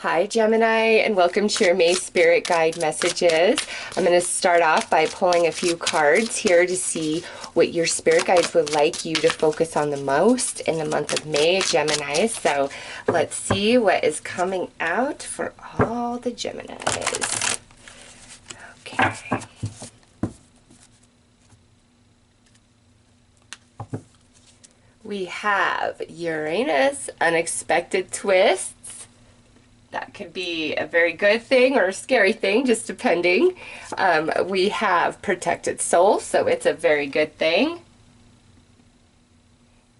Hi Gemini, and welcome to your May Spirit Guide messages. I'm going to start off by pulling a few cards here to see what your spirit guides would like you to focus on the most in the month of May, Gemini. So let's see what is coming out for all the Geminis. Okay. We have Uranus, unexpected twists. That could be a very good thing or a scary thing, just depending. We have protected soul, so it's a very good thing.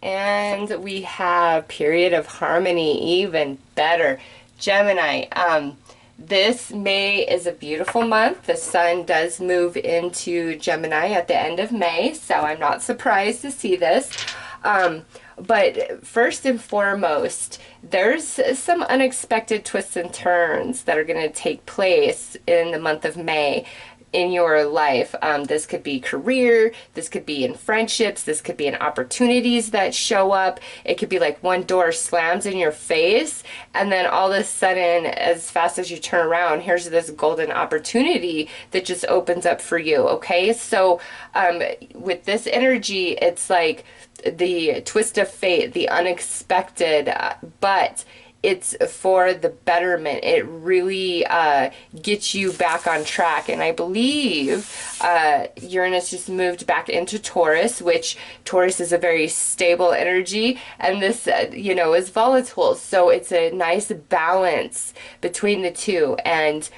And we have period of harmony, even better. Gemini, this May is a beautiful month. The sun does move into Gemini at the end of May, so I'm not surprised to see this. But first and foremost, there's some unexpected twists and turns that are going to take place in the month of May in your life. This could be career, this could be in friendships, this could be in opportunities that show up. It could be like one door slams in your face, and then all of a sudden, as fast as you turn around, here's this golden opportunity that just opens up for you, okay? So with this energy, it's like the twist of fate, the unexpected, but it's for the betterment. It really gets you back on track. And I believe Uranus just moved back into Taurus, which Taurus is a very stable energy, and this is volatile, so it's a nice balance between the two, and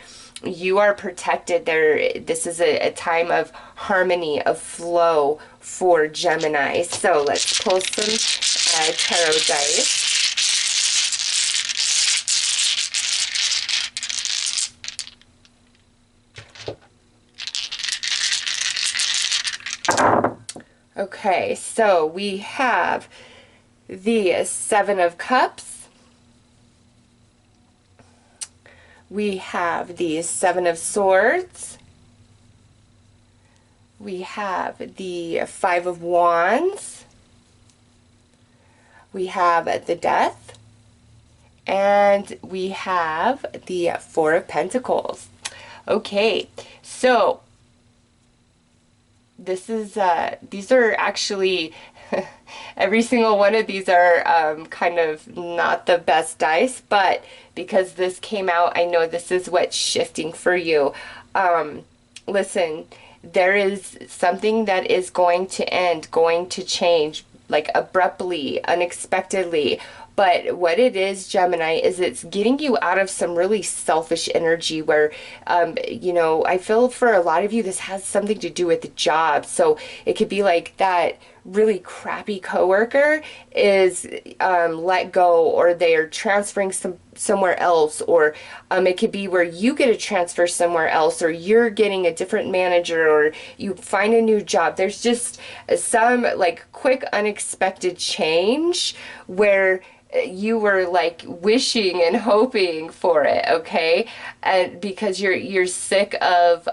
you are protected there. This is a time of harmony, of flow for Gemini. So let's pull some tarot dice. Okay, so we have the Seven of Cups. We have the Seven of Swords. We have the Five of Wands. We have the Death. And we have the Four of Pentacles. Okay, so this is these are actually every single one of these are kind of not the best dice, but because this came out, I know this is what's shifting for you. Listen, there is something that is going to end, going to change, like abruptly, unexpectedly. But what it is, Gemini, is it's getting you out of some really selfish energy where, I feel for a lot of you, this has something to do with the job. So it could be like that really crappy coworker is let go, or they are transferring somewhere else, or it could be where you get a transfer somewhere else, or you're getting a different manager, or you find a new job. There's just some like quick unexpected change where you were like wishing and hoping for it, okay? And because you're sick of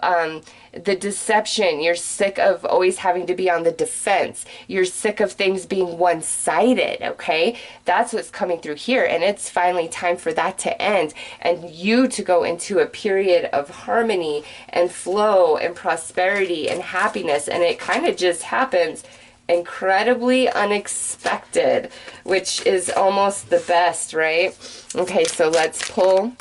the deception, you're sick of always having to be on the defense, you're sick of things being one-sided, okay? That's what's coming through here, and it's finally time for that to end and you to go into a period of harmony and flow and prosperity and happiness. And it kind of just happens incredibly unexpected, which is almost the best, right? Okay, so let's pull.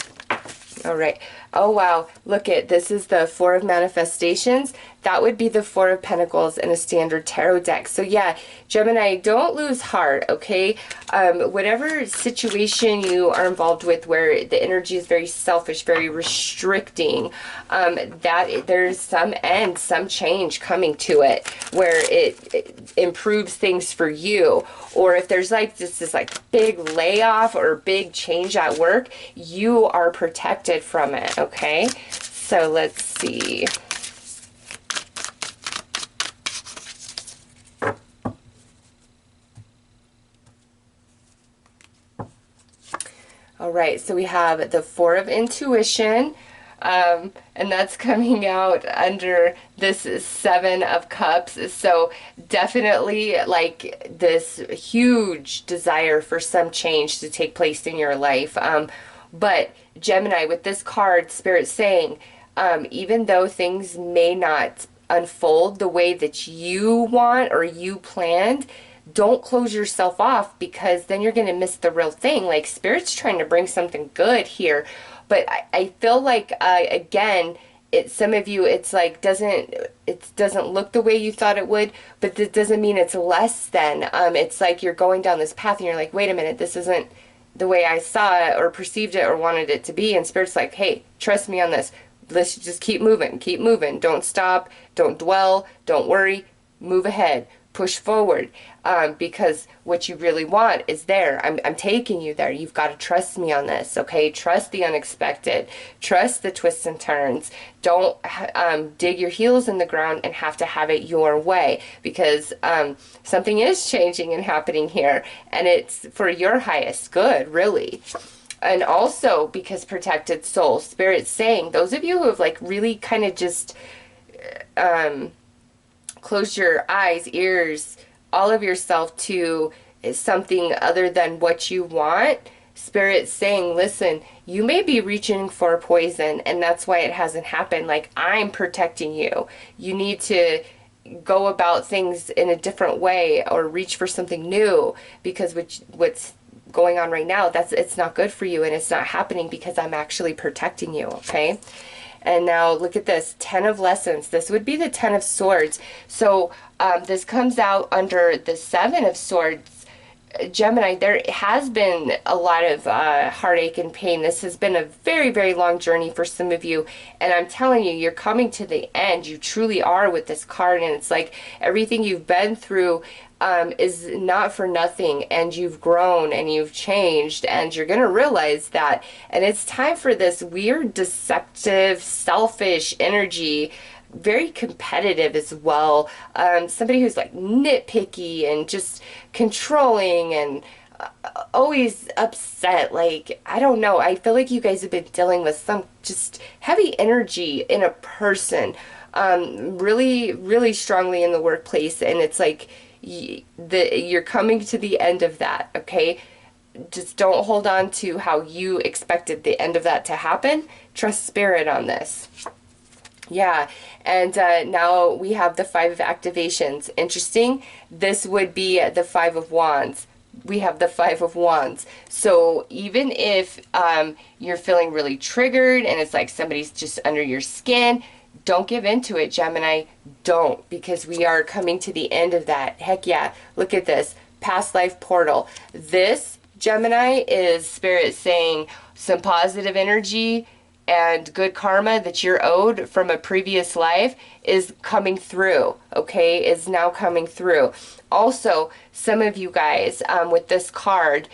All right. Oh, wow. Look at this. Is the Four of Manifestations. That would be the Four of Pentacles in a standard tarot deck. So yeah, Gemini, don't lose heart, okay? Whatever situation you are involved with where the energy is very selfish, very restricting, that there's some end, some change coming to it where it improves things for you. Or if there's like this like big layoff or big change at work, you are protected from it, okay? So let's see. All right, so we have the Four of Intuition, and that's coming out under this Seven of Cups. So definitely like this huge desire for some change to take place in your life. But Gemini, with this card, Spirit's saying, even though things may not unfold the way that you want or you planned, don't close yourself off, because then you're going to miss the real thing. Like, Spirit's trying to bring something good here. But I feel like, again, some of you, it's like, it doesn't look the way you thought it would, but that doesn't mean it's less than. It's like you're going down this path and you're like, wait a minute, this isn't the way I saw it or perceived it or wanted it to be. And Spirit's like, hey, trust me on this. Let's just keep moving, keep moving. Don't stop, don't dwell, don't worry, move ahead, push forward, because what you really want is there. I'm taking you there. You've got to trust me on this, okay? Trust the unexpected. Trust the twists and turns. Don't dig your heels in the ground and have to have it your way, because something is changing and happening here, and it's for your highest good, really. And also, because protected soul, Spirit's saying, those of you who have like really kind of just closed your eyes, ears, all of yourself to something other than what you want, Spirit's saying, listen, you may be reaching for poison, and that's why it hasn't happened. Like, I'm protecting you. You need to go about things in a different way or reach for something new, because what's going on right now, it's not good for you, and it's not happening because I'm actually protecting you, okay? And now look at this, 10 of Lessons. This would be the 10 of Swords. So this comes out under the 7 of Swords. Gemini, there has been a lot of heartache and pain. This has been a very, very long journey for some of you. And I'm telling you, you're coming to the end. You truly are with this card. And it's like everything you've been through is not for nothing, and you've grown and you've changed, and you're going to realize that. And it's time for this weird, deceptive, selfish energy, very competitive as well. Somebody who's like nitpicky and just controlling and always upset. Like, I don't know. I feel like you guys have been dealing with some just heavy energy in a person, really, really strongly in the workplace. And it's like, you're coming to the end of that, okay? Just don't hold on to how you expected the end of that to happen. Trust Spirit on this. Yeah, and now we have the 5 of activations. Interesting. This would be the 5 of wands. We have the 5 of wands. So even if you're feeling really triggered and it's like somebody's just under your skin, don't give into it, Gemini. Don't, because we are coming to the end of that. Heck yeah. Look at this. Past life portal. This, Gemini, is Spirit saying some positive energy and good karma that you're owed from a previous life is coming through, okay? Is now coming through. Also, some of you guys, with this card,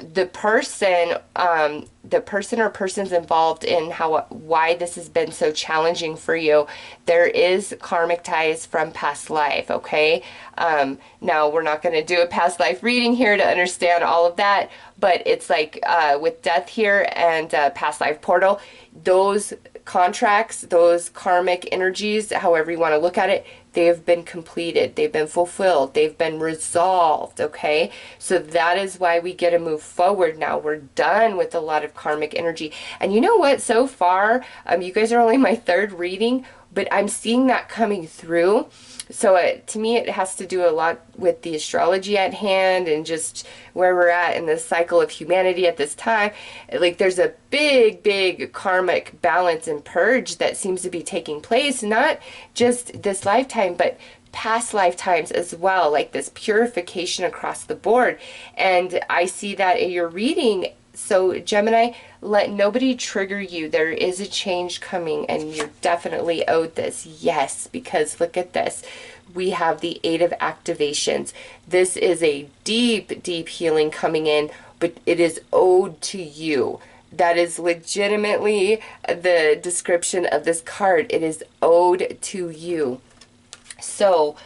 the person or persons involved in why this has been so challenging for you, there is karmic ties from past life, okay? Now, we're not going to do a past life reading here to understand all of that, but it's like with death here and past life portal, those contracts, those karmic energies, however you want to look at it, they have been completed, they've been fulfilled, they've been resolved, okay? So that is why we get to move forward now. We're done with a lot of karmic energy. And you know what? So far, you guys are only my 3rd reading, but I'm seeing that coming through. So to me, it has to do a lot with the astrology at hand and just where we're at in the cycle of humanity at this time. Like, there's a big, big karmic balance and purge that seems to be taking place, not just this lifetime, but past lifetimes as well, like this purification across the board. And I see that in your reading. So Gemini, let nobody trigger you. There is a change coming, and you're definitely owed this. Yes, because look at this. We have the 8 of activations. This is a deep, deep healing coming in, but it is owed to you. That is legitimately the description of this card. It is owed to you. So,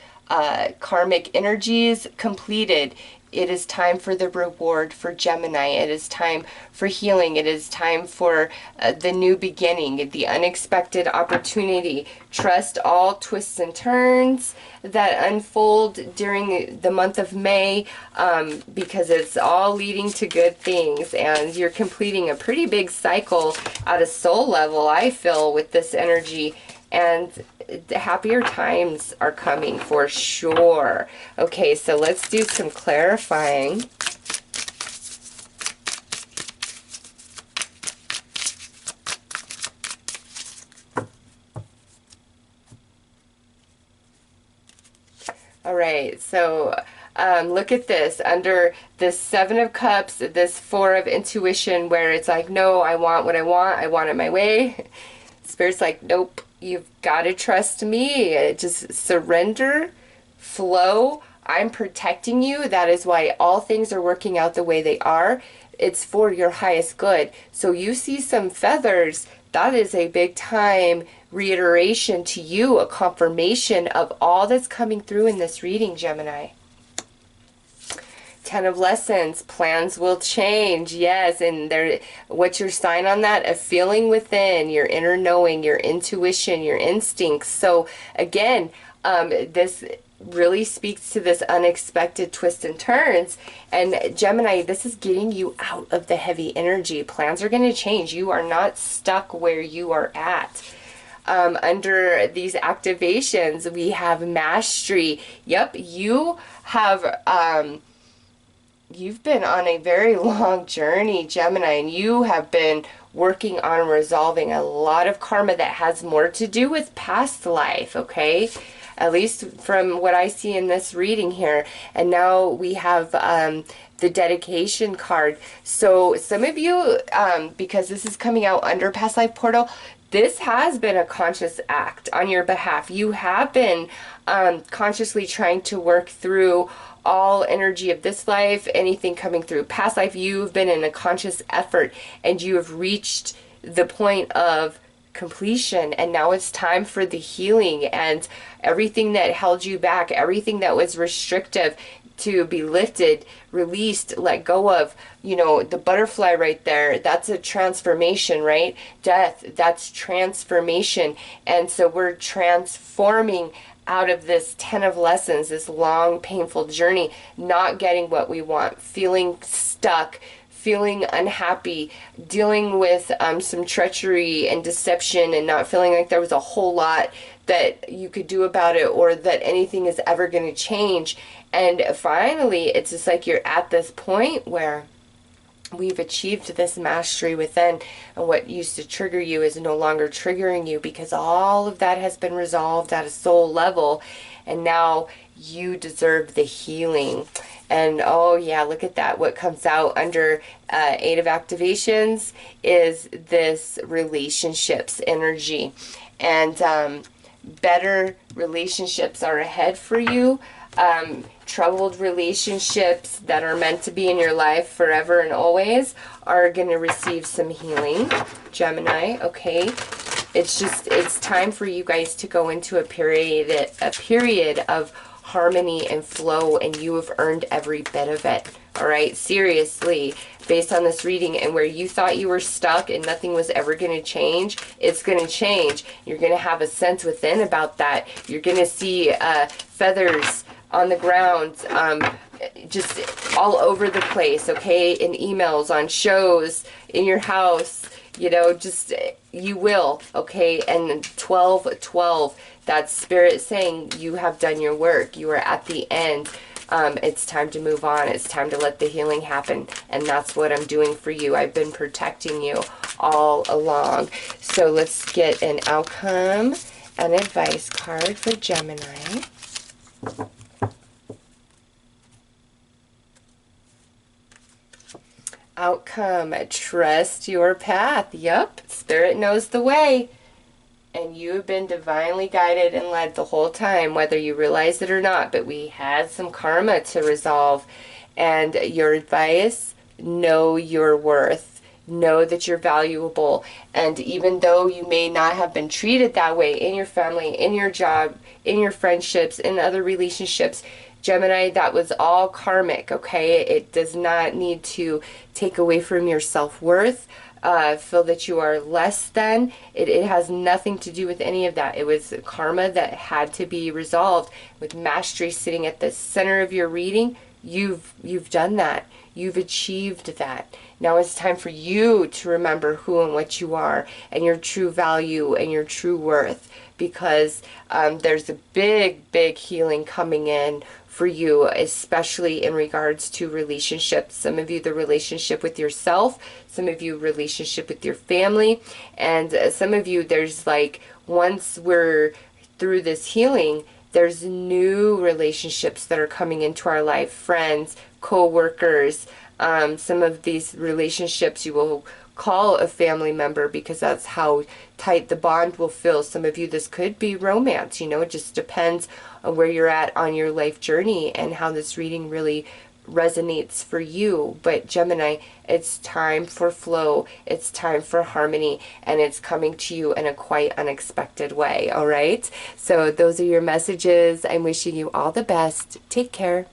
karmic energies completed. it is time for the reward for Gemini. It is time for healing. It is time for the new beginning, the unexpected opportunity. Trust all twists and turns that unfold during the month of May, because it's all leading to good things, and you're completing a pretty big cycle at a soul level, I feel, with this energy. And happier times are coming for sure. Okay, so let's do some clarifying. All right, so look at this. Under this Seven of Cups, this Four of Intuition, where it's like, no, I want what I want it my way. Spirit's like, nope, you've got to trust me. Just surrender, flow. I'm protecting you. That is why all things are working out the way they are. It's for your highest good. So you see some feathers. That is a big time reiteration to you, a confirmation of all that's coming through in this reading, Gemini. 10 of Lessons, plans will change. Yes, and there, what's your sign on that? A feeling within, your inner knowing, your intuition, your instincts. So again, this really speaks to this unexpected twists and turns. And Gemini, this is getting you out of the heavy energy. Plans are going to change. You are not stuck where you are at. Under these activations, we have mastery. Yep, you have... you've been on a very long journey, Gemini, and you have been working on resolving a lot of karma that has more to do with past life, okay? At least from what I see in this reading here. And now we have the dedication card. So some of you, because this is coming out under past life portal, this has been a conscious act on your behalf. You have been consciously trying to work through all energy of this life, anything coming through past life. You've been in a conscious effort, and you have reached the point of completion, and now it's time for the healing, and everything that held you back, everything that was restrictive, to be lifted, released, let go of. You know, the butterfly right there, that's a transformation, right? Death, that's transformation. And so we're transforming out of this 10 of Lessons, this long, painful journey, not getting what we want, feeling stuck, feeling unhappy, dealing with some treachery and deception, and not feeling like there was a whole lot that you could do about it, or that anything is ever going to change. And finally, it's just like you're at this point where we've achieved this mastery within, and what used to trigger you is no longer triggering you, because all of that has been resolved at a soul level, and now you deserve the healing. And oh yeah, look at that. What comes out under 8 of Activations is this relationships energy, and better relationships are ahead for you. Troubled relationships that are meant to be in your life forever and always are going to receive some healing, Gemini. Okay, it's time for you guys to go into a period of harmony and flow, and you have earned every bit of it. All right, seriously, based on this reading, and where you thought you were stuck and nothing was ever going to change, it's going to change. You're going to have a sense within about that. You're going to see feathers on the ground, just all over the place, okay? In emails, on shows, in your house, you know, just, you will, okay? And 12-12, that's Spirit saying you have done your work. You are at the end. It's time to move on. It's time to let the healing happen. And that's what I'm doing for you. I've been protecting you all along. So let's get an outcome and advice card for Gemini. Outcome, trust your path. Yep, Spirit knows the way. And you have been divinely guided and led the whole time, whether you realize it or not. But we had some karma to resolve. And your advice, know your worth. Know that you're valuable. And even though you may not have been treated that way in your family, in your job, in your friendships, in other relationships, Gemini, that was all karmic, okay? It does not need to take away from your self-worth, feel that you are less than. It has nothing to do with any of that. It was karma that had to be resolved. With mastery sitting at the center of your reading, you've done that. You've achieved that. Now it's time for you to remember who and what you are, and your true value and your true worth, because there's a big healing coming in for you, especially in regards to relationships. Some of you, the relationship with yourself, some of you, relationship with your family, and some of you, there's like, once we're through this healing, there's new relationships that are coming into our life, friends, co-workers. Some of these relationships you will call a family member, because that's how tight the bond will feel. Some of you, this could be romance, you know, it just depends on where you're at on your life journey and how this reading really resonates for you. But Gemini, it's time for flow, it's time for harmony, and it's coming to you in a quite unexpected way. All right, so those are your messages. I'm wishing you all the best. Take care.